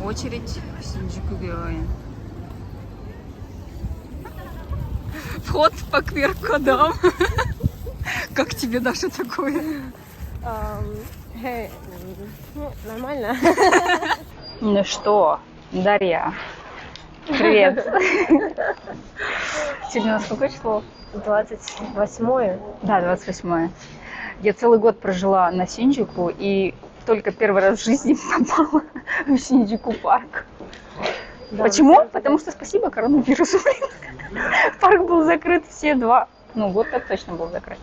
очередь в Синджуку-гёен. Вход по QR-кодам. Как тебе, Даша, такое? Нормально. Ну что, Дарья, привет. Сегодня у нас какое число? 28-е. Да, 28-е. Я целый год прожила на Синджуку и только первый раз в жизни попала в Синджуку парк. Да, Почему? Потому что спасибо коронавирусу. Парк был закрыт все два. Ну, год так точно был закрыт.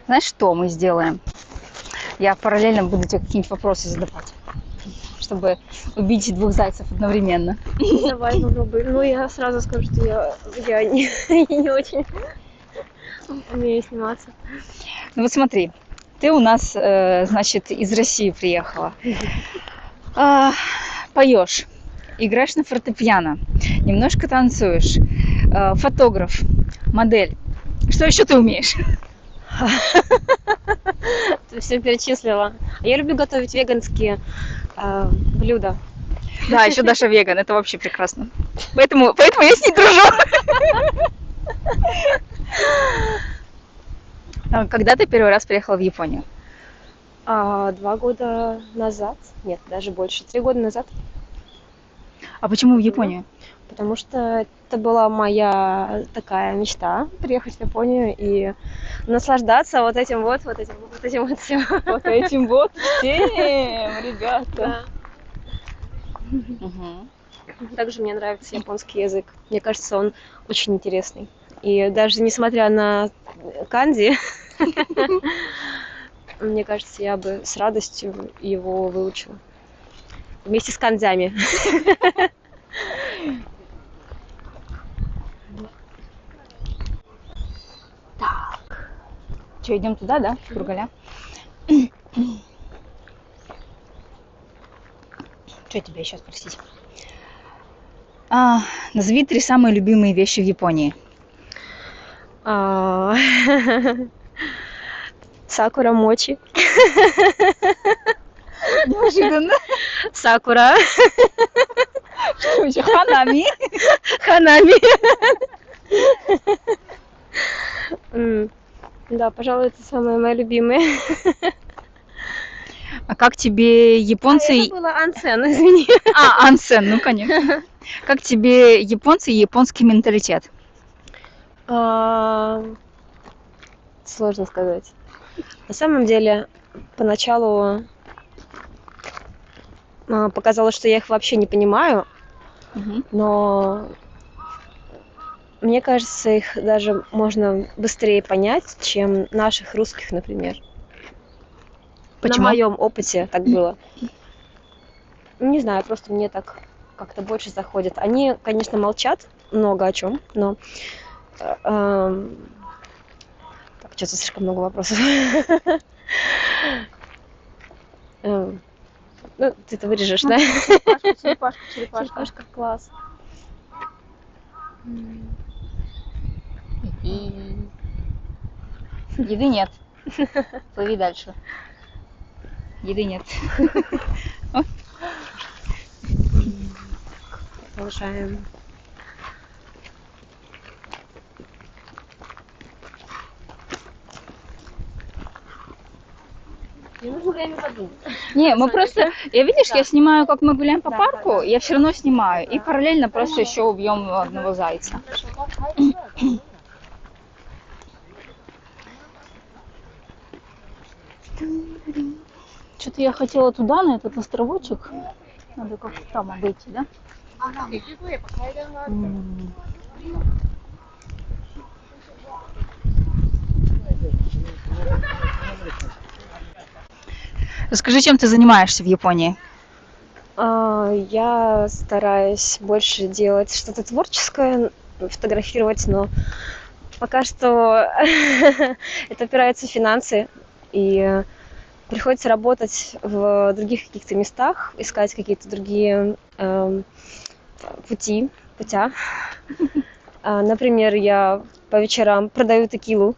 Знаешь, что мы сделаем? Я параллельно буду тебе какие-нибудь вопросы задавать, чтобы убить двух зайцев одновременно. Давай попробуем. Ну, я сразу скажу, что я не очень умею сниматься. Ну вот смотри, ты у нас, значит, из России приехала. Поешь, играешь на фортепиано, немножко танцуешь, фотограф, модель. Что еще ты умеешь? Ты все перечислила. Я люблю готовить веганские блюда. Да, еще Даша веган, это вообще прекрасно. Поэтому я с ней дружу. Когда ты первый раз приехала в Японию? 2 года назад, нет, даже больше, 3 года назад. А почему в Японию? Потому что это была моя такая мечта приехать в Японию и наслаждаться вот этим вот всем. Вот этим вот всем, ребята. Угу. Также мне нравится японский язык. Мне кажется, он очень интересный. И даже несмотря на канзи, мне кажется, я бы с радостью его выучила. Вместе с канзями. Так. Что, идем туда, да? В Кургаля? Что тебе еще спросить? Назови 3 самые любимые вещи в Японии. Сакура мочи. Неожиданно. Сакура. Что еще? Ханами. Ханами. Да, пожалуй, это самые мои любимые. А как тебе японцы... Это было ансен, извини. Ансен, ну конечно. Как тебе японцы и японский менталитет? Сложно сказать. На самом деле, поначалу показалось, что я их вообще не понимаю, но мне кажется, их даже можно быстрее понять, чем наших русских, например. Почему? На моем опыте так было. Не знаю, просто мне так как-то больше заходит. Они, конечно, молчат много о чем, но так, что-то слишком много вопросов. Ну, ты это вырежешь, да? Черепашка, класс. Еды нет. Плыви дальше. Еды нет. Продолжаем. Мне нужно время подумать. Не, мы просто... Видишь, я снимаю, как мы гуляем по парку, да. я все равно снимаю. И параллельно просто еще убьем одного зайца. Что-то я хотела туда, на этот островочек. Надо как-то там обойти, да? М. Расскажи, чем ты занимаешься в Японии? Я стараюсь больше делать что-то творческое, фотографировать, но пока что это опирается в финансы, и приходится работать в других каких-то местах, искать какие-то другие путя. Например, я по вечерам продаю текилу.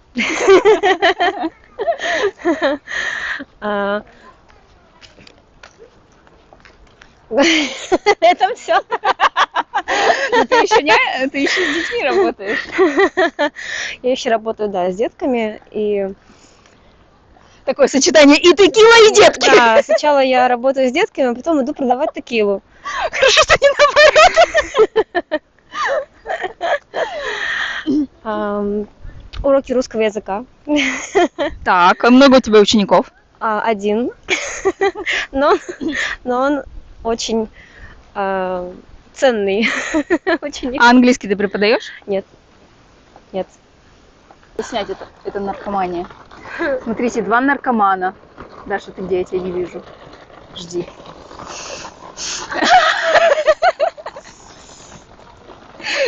А, Это все. Ты еще с детьми работаешь. Я еще работаю, да, с детками. И Такое сочетание и текила, и детки. да, сначала я работаю с детками, а потом иду продавать текилу. Хорошо, что не наоборот. Уроки русского языка. Так, а много у тебя учеников? Один. Но он очень ценный ученик. А английский ты преподаешь? Нет. Снять это наркомания. Смотрите, два наркомана. Даша, ты где? Я тебя не вижу. Жди.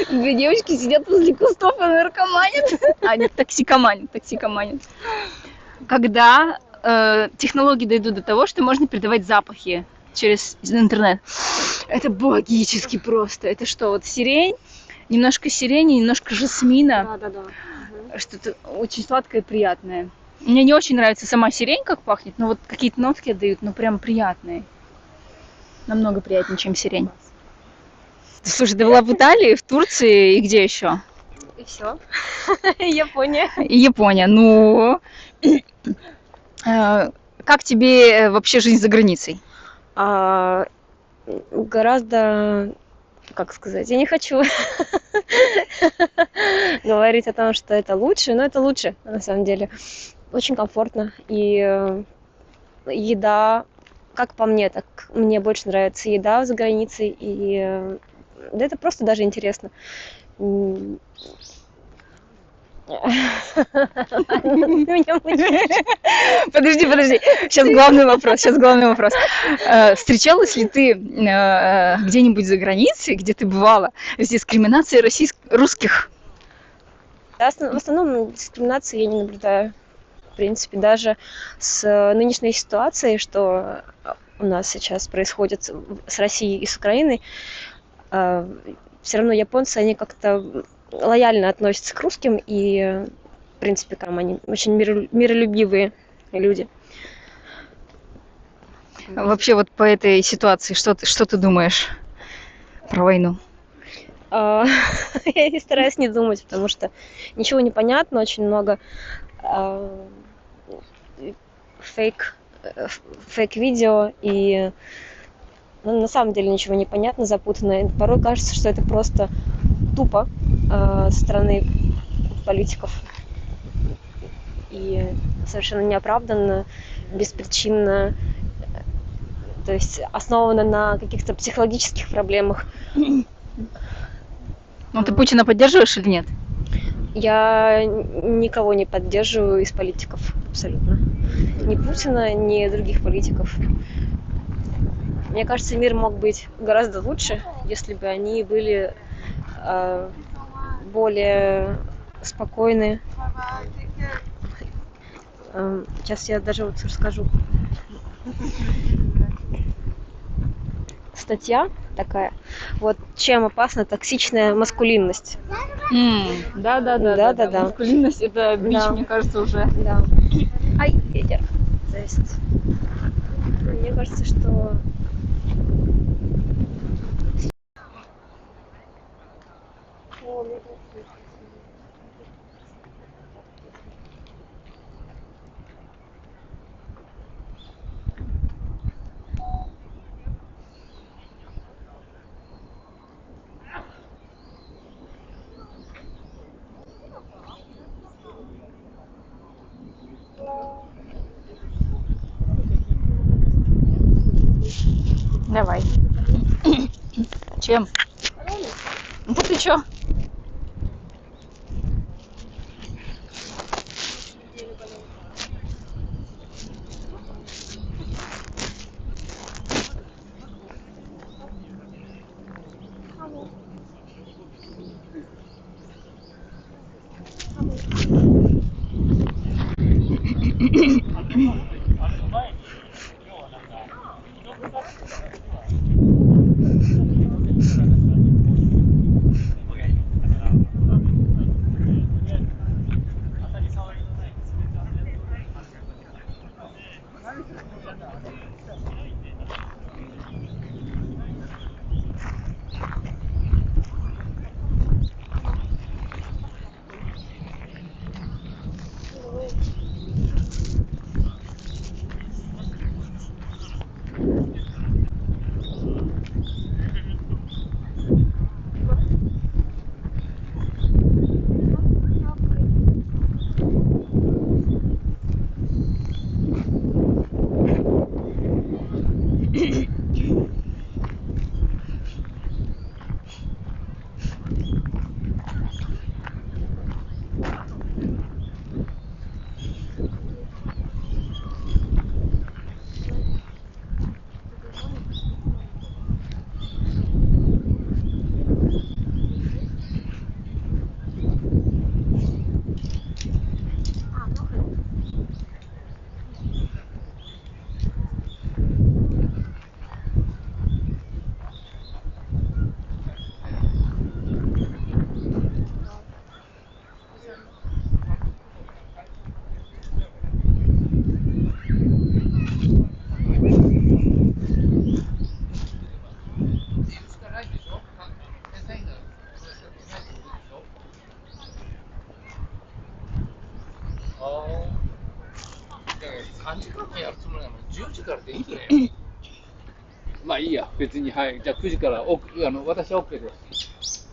Две девочки сидят возле кустов и наркоманят. Нет, токсикоманят. Когда технологии дойдут до того, что можно передавать запахи через интернет. Это богически просто. Это что, вот сирень, немножко сирени, немножко жасмина. Да. Что-то очень сладкое и приятное. Мне не очень нравится сама сирень, как пахнет, но вот какие-то нотки отдают, ну прям приятные. Намного приятнее, чем сирень. Слушай, ты была в Италии, в Турции и где еще? И все. Япония. И Япония. Ну, как тебе вообще жизнь за границей? Гораздо, как сказать, я не хочу говорить о том, что это лучше, но это лучше, на самом деле. Очень комфортно. И еда, как по мне, так мне больше нравится еда за границей. И да, это просто даже интересно. Подожди. Сейчас главный вопрос. Встречалась ли ты где-нибудь за границей, где ты бывала, с дискриминацией русских? В основном дискриминации я не наблюдаю. В принципе, даже с нынешней ситуацией, что у нас сейчас происходит с Россией и с Украиной, все равно японцы, они как-то лояльно относятся к русским, и, в принципе, там они очень миролюбивые люди. Вообще вот по этой ситуации, что ты думаешь про войну? Я стараюсь не думать, потому что ничего не понятно, очень много фейк-видео, и на самом деле ничего не понятно, запутанно. И порой кажется, что это просто тупо со стороны политиков. И совершенно неоправданно, беспричинно, то есть основано на каких-то психологических проблемах. Ну, ты Путина поддерживаешь или нет? Я никого не поддерживаю из политиков, абсолютно. Ни Путина, ни других политиков. Мне кажется, мир мог быть гораздо лучше, если бы они были более спокойны. Сейчас я даже вот расскажу. Статья такая. Вот чем опасна токсичная маскулинность. Да. Да. Маскулинность — это бич, Да. мне кажется, уже. Да. Ай, ветер. Зависит. Мне кажется, что Давай. Чем? Да ты чё?3時間もやるつもりなのに10時からでいいね。まあいいや、別に、はい。じゃあ9時から私は OK です。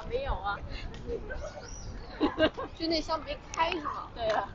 没有啊，就那箱没开是吗？对啊。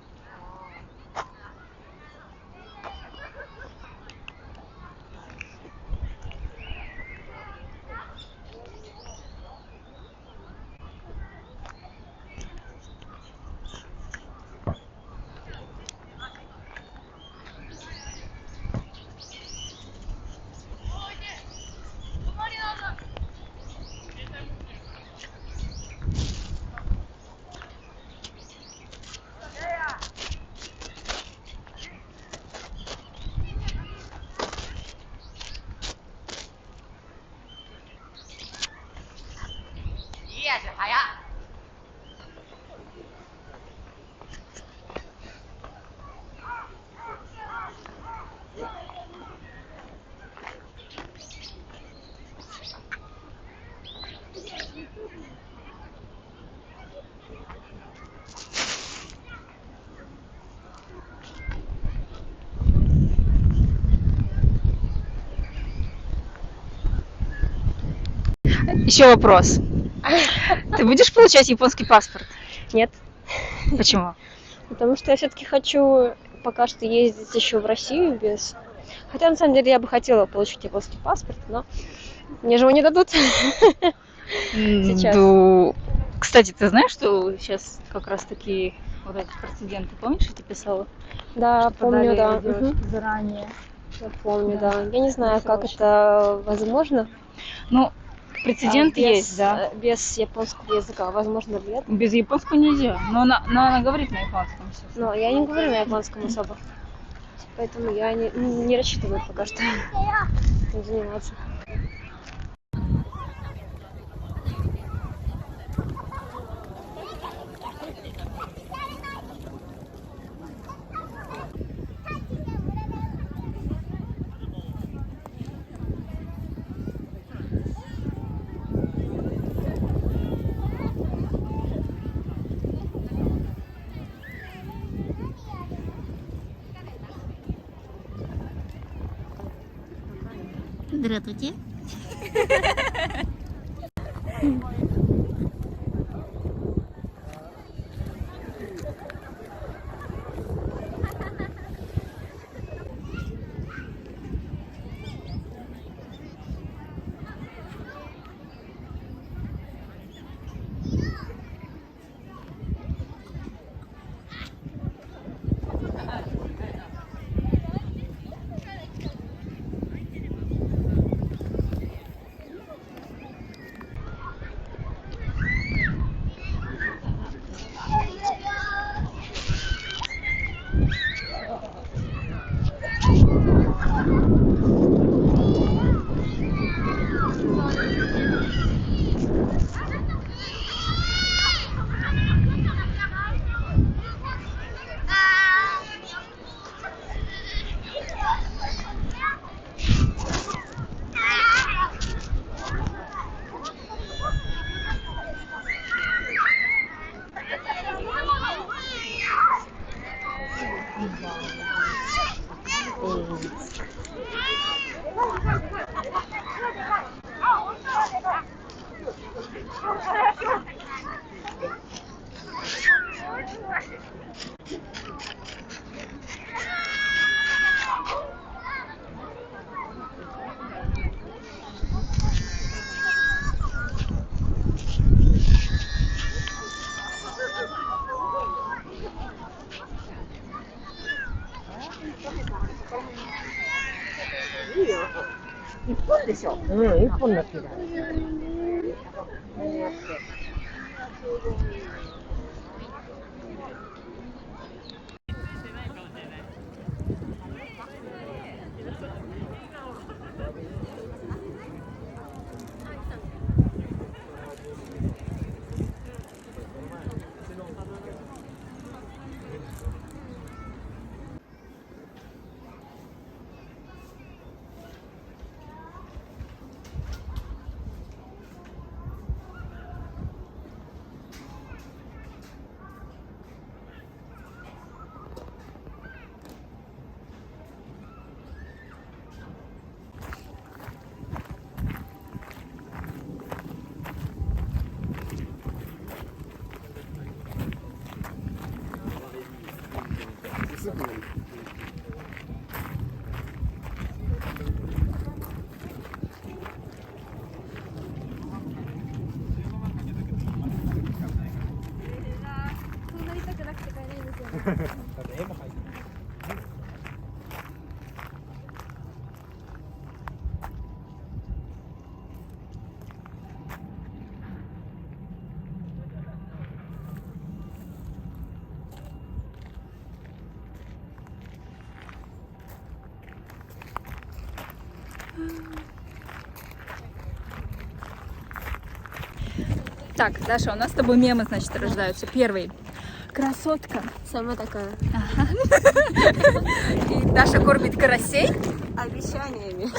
Еще вопрос. Ты будешь получать японский паспорт? Нет, Почему? потому что я все-таки хочу пока что ездить еще в Россию без... Хотя, на самом деле, я бы хотела получить японский паспорт, но мне же его не дадут. Сейчас. Ну, кстати, ты знаешь, что сейчас как раз таки вот этот прецедент, ты помнишь, я тебе писала? Да, Что помню, да. подали девушке Мгм. заранее. Я помню, Да. да. Я не знаю, как Срочно. это возможно. Ну, прецедент без, есть, да. Без японского языка. Возможно ли это? Без японского нельзя. Но она говорит на японском сейчас. Но я не говорю на японском особо. Поэтому я не рассчитываю пока что этим заниматься. Здравствуйте. でしょ。うん、一本になってる。そうなりたくなくて買えないんですよね。Так, Даша, у нас с тобой мемы, значит, рождаются. Первый. Красотка. Сама такая. И Даша кормит карасей. Обещаниями.